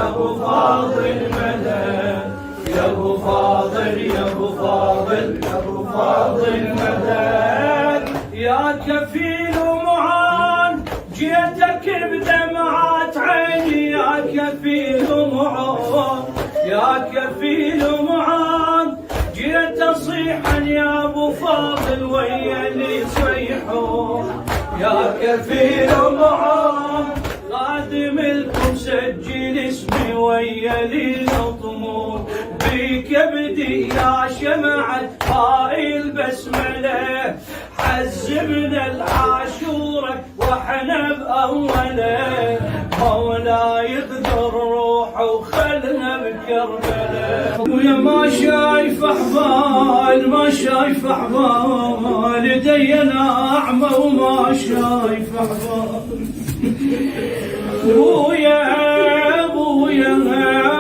يا ابو فاضل مدد، يا ابو فاضل يا ابو فاضل يا ابو فاضل مدد، يا كفيل معان جيتك بدمعات عيني، يا كفيل معان يا كفيل معان جيت اصيحا يا ابو فاضل ويا اللي يصيحون، يا كفيل معان خادم لكم سجل اسمي ويا اللي يلطمون، بكبدي يا شمعة هاي البسملة، حزمنا العاشورة واحنا بأوله، مولاي يقدر روحه وخلنا بكربلاء، ويا ما شايف احبال ما شايف احبال، دينا اعمى وما شايف احبال، ابويا ابويا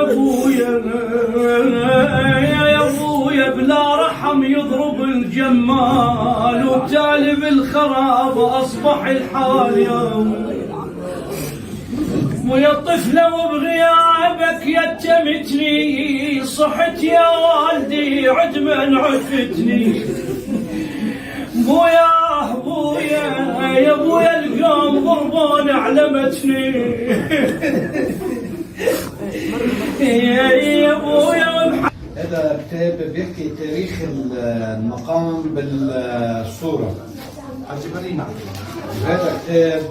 ابويا يا ابويا بلا رحم يضرب الجمال، وبتالي بالخراب اصبح الحال يوم، ويا طفلة وبغيابك يتمتني، صحت يا والدي عدما عفتني، بويا بويا يا بويا القوم ضربون علمتني، يا بويا. هذا كتاب بيحكي تاريخ المقام بالصورة. هذا كتاب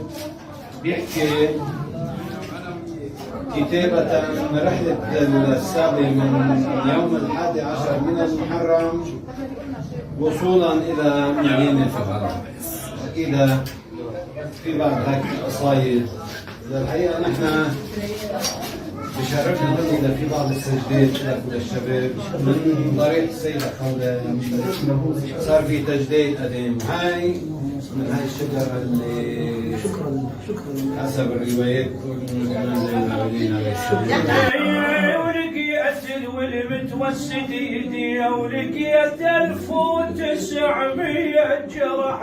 بيحكي كتابة من رحلة السابع من يوم 11 من المحرم وصولا إلى مدينة الغرب. أكيد في بعض هيك قصايد، الحقيقة نحن بشرفنا إذا في بعض السجدات لك وللشباب من ضريح السيدة خولة، صار في تجديد قديم، هاي من هاي الشجرة اللي حسب الروايات ولقيت والمتوسد ايدي، ولقيت 1900 جرح